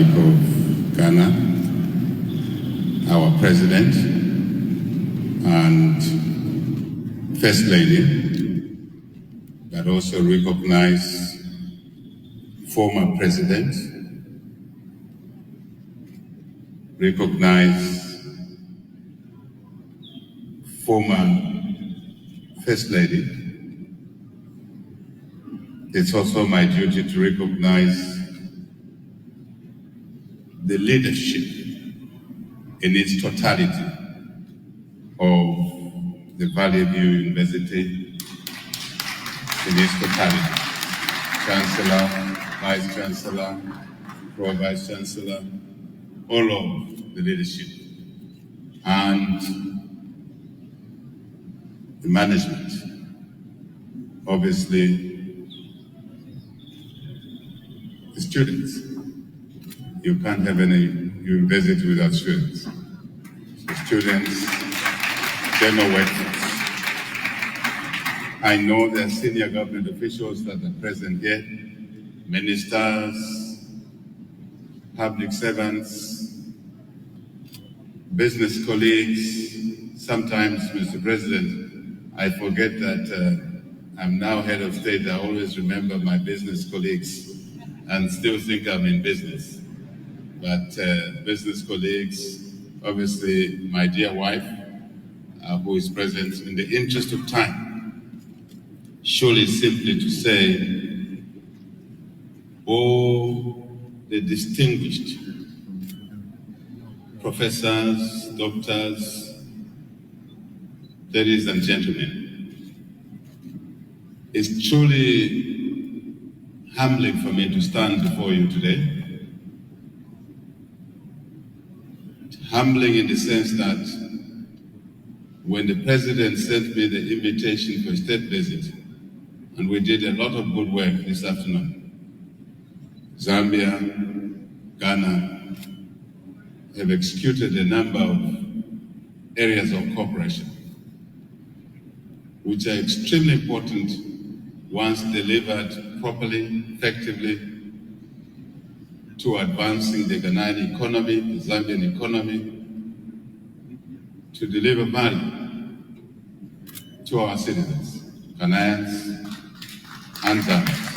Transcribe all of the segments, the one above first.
Republic of Ghana, our President and First Lady, but also recognize former President, recognize former First Lady. It's also my duty to recognize the leadership in its totality of the Valley View University in its totality. Chancellor, Vice Chancellor, Pro-Vice Chancellor, all of the leadership and the management. Obviously, the students. You can't have any university without students. So students, general workforce. I know there are senior government officials that are present here, ministers, public servants, business colleagues. Sometimes, Mr. President, I forget that I'm now head of state. I always remember my business colleagues and still think I'm in business. But business colleagues, obviously my dear wife, who is present, in the interest of time, surely simply to say, all the distinguished professors, doctors, ladies and gentlemen, it's truly humbling for me to stand before you today. Humbling in the sense that when the President sent me the invitation for a state visit, and we did a lot of good work this afternoon, Zambia, Ghana have executed a number of areas of cooperation, which are extremely important once delivered properly, effectively, to advancing the Ghanaian economy, the Zambian economy, to deliver value to our citizens, Ghanaians and Zambians.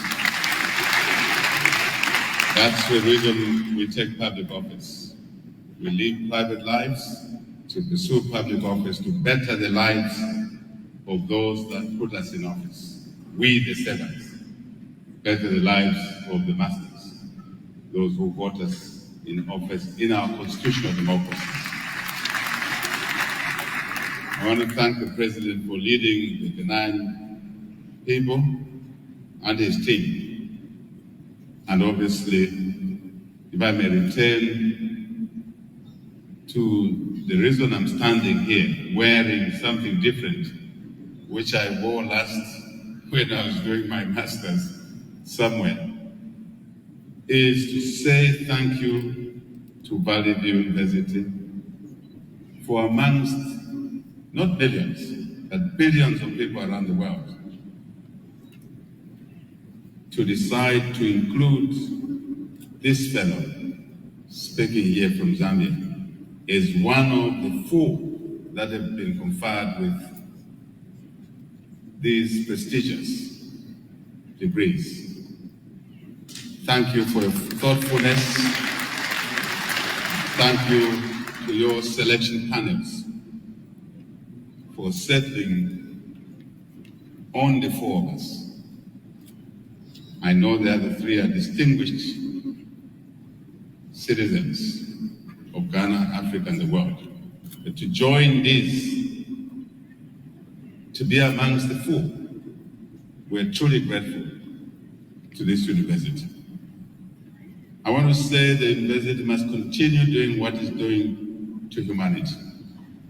That's the reason we take public office. We live private lives to pursue public office to better the lives of those that put us in office. We, the servants, better the lives of the masters, those who got us in office in our constitutional democracy. I want to thank the President for leading the Ghanaian people and his team. And obviously, if I may return to the reason I'm standing here wearing something different, which I wore last when I was doing my master's somewhere, is to say thank you to Valley View University for amongst not millions, but billions of people around the world to decide to include this fellow speaking here from Zambia is one of the 4 that have been conferred with these prestigious degrees. Thank you for your thoughtfulness. Thank you to your selection panels for settling on the 4 of us. I know the other 3 are distinguished citizens of Ghana, Africa, and the world. But to join these, to be amongst the 4, we're truly grateful to this university. I want to say the university must continue doing what it's doing to humanity.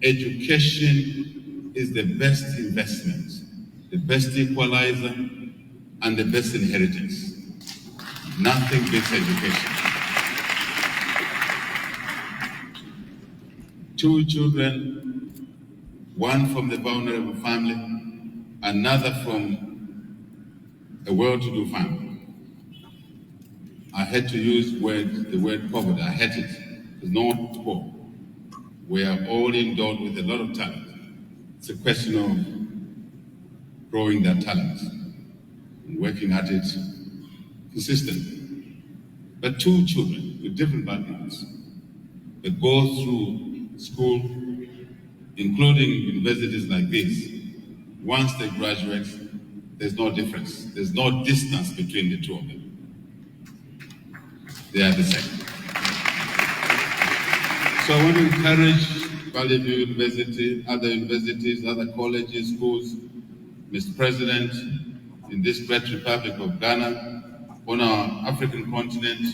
Education is the best investment, the best equalizer, and the best inheritance. Nothing beats education. 2 children, 1 from the vulnerable family, another from a well-to-do family. I had to use the word poverty. I hate it. It's not poor. We are all endowed with a lot of talent. It's a question of growing that talent and working at it consistently. But two children with different backgrounds that go through school, including universities like this, once they graduate, there's no difference. There's no distance between the two of them. They are the same. So I want to encourage Valley View University, other universities, other colleges, schools, Mr. President, in this great Republic of Ghana, on our African continent,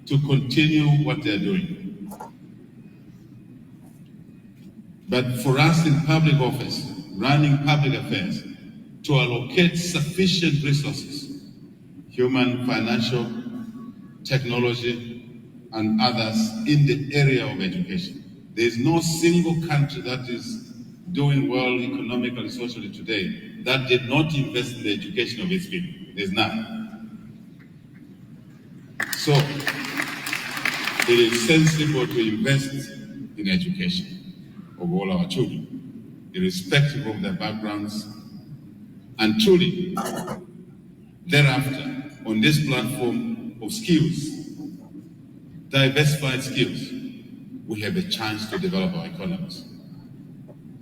to continue what they're doing. But for us in public office, running public affairs, to allocate sufficient resources, human, financial, technology, and others in the area of education. There is no single country that is doing well economically, socially today that did not invest in the education of its people. There's none. So it is sensible to invest in education of all our children, irrespective of their backgrounds, and truly, thereafter, on this platform of skills, diversified skills, we have a chance to develop our economies.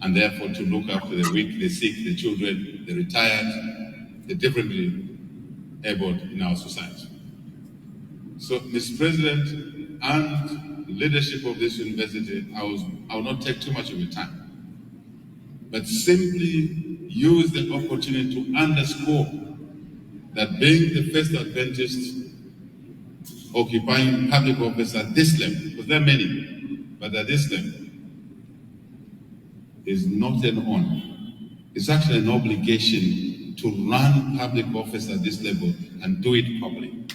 And therefore to look after the weak, the sick, the children, the retired, the differently abled in our society. So, Mr. President, and the leadership of this university, I will not take too much of your time, but simply use the opportunity to underscore that being the first Adventist occupying public office at this level, because there are many, but at this level, is not an honor. It's actually an obligation to run public office at this level and do it properly.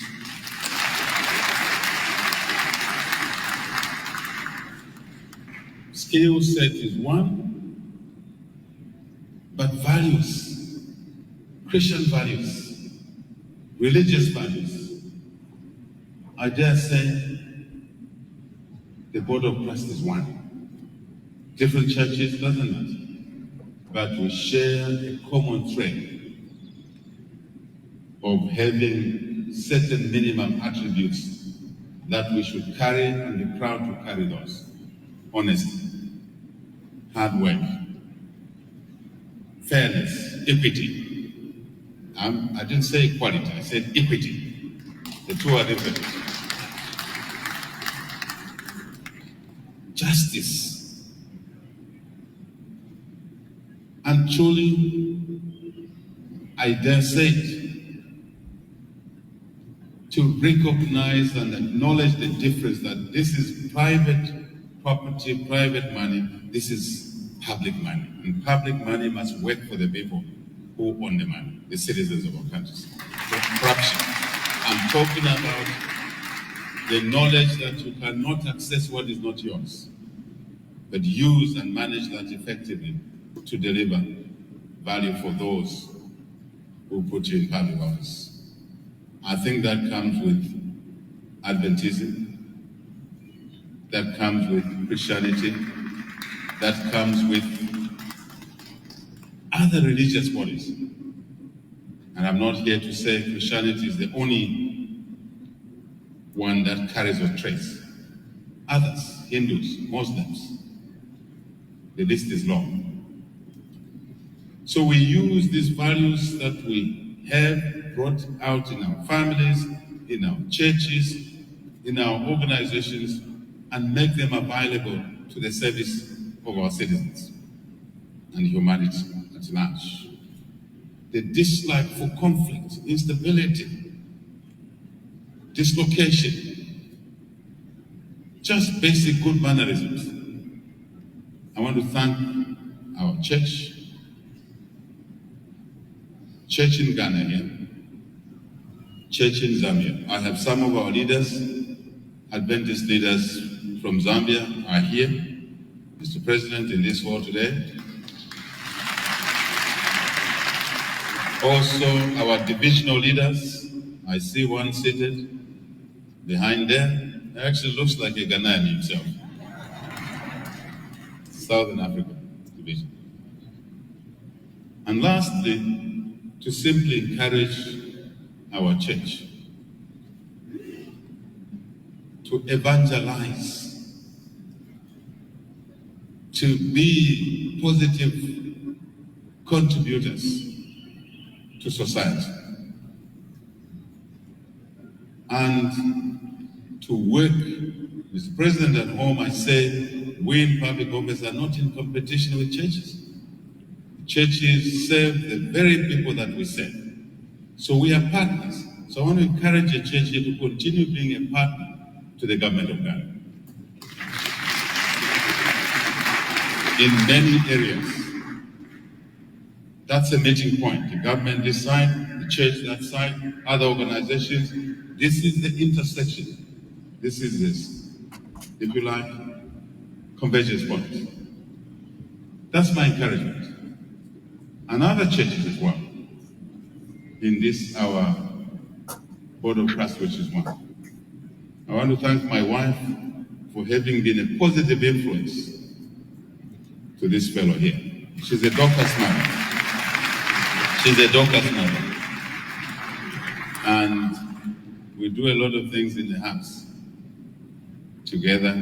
Skill set is one, but values, Christian values, religious values, I dare say the Board of Trustees is one. Different churches, doesn't matter. But we share a common thread of having certain minimum attributes that we should carry and be proud to carry those. Honesty, hard work, fairness, equity. I didn't say equality, I said equity. The two are different. Justice. And truly, I dare say it, to recognize and acknowledge the difference that this is private property, private money, this is public money. And public money must work for the people who own the money, the citizens of our countries. Corruption. I'm talking about the knowledge that you cannot access what is not yours, but use and manage that effectively to deliver value for those who put you in public office. I think that comes with Adventism, that comes with Christianity, that comes with other religious bodies. And I'm not here to say Christianity is the only one that carries a trace. Others, Hindus, Muslims, the list is long. So we use these values that we have brought out in our families, in our churches, in our organizations, and make them available to the service of our citizens and humanity at large. The dislike for conflict, instability, dislocation, just basic good mannerisms. I want to thank our church in Ghana here, church in Zambia. I have some of our leaders, Adventist leaders from Zambia are here. Mr. President, in this hall today. Also, our divisional leaders, I see one seated. behind there, actually looks like a Ghanaian himself. Southern Africa division. And lastly, to simply encourage our church to evangelize, to be positive contributors to society, and to work. Mr. President, at home I say, we in public office are not in competition with churches. Churches serve the very people that we serve. So we are partners. So I want to encourage the church here to continue being a partner to the government of Ghana in many areas. That's a meeting point. The government this side, the church that side, other organizations. This is the intersection. This is this, if you like, convergence point. That's my encouragement. And other churches as well, in this our Board of Trustees, which is one. I want to thank my wife for having been a positive influence to this fellow here. She's a doctor's mother. She's a doctor's mother. And we do a lot of things in the house together,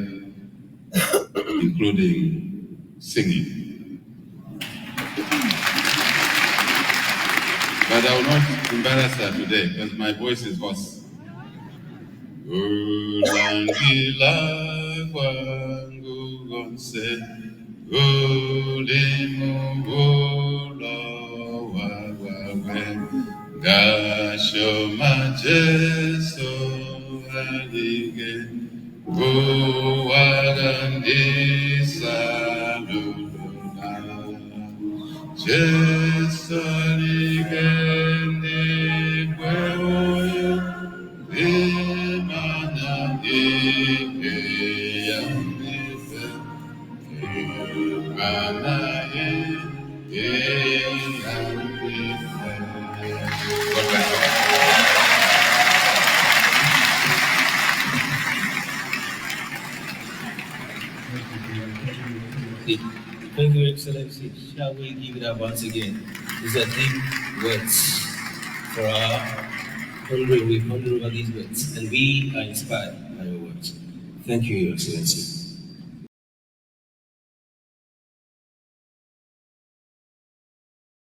including singing. But I will not embarrass her today because my voice is hoarse. Ulangila kwangu gonse, ulimu ulo wawawe, gasho majeso alige, uwagandisa luluna, jeso alige ni kweoyo, Thank you, Excellency. Shall we give it up once again? These are deep words for our honorary. We ponder over these words, and we are inspired by your words. Thank you, Your Excellency.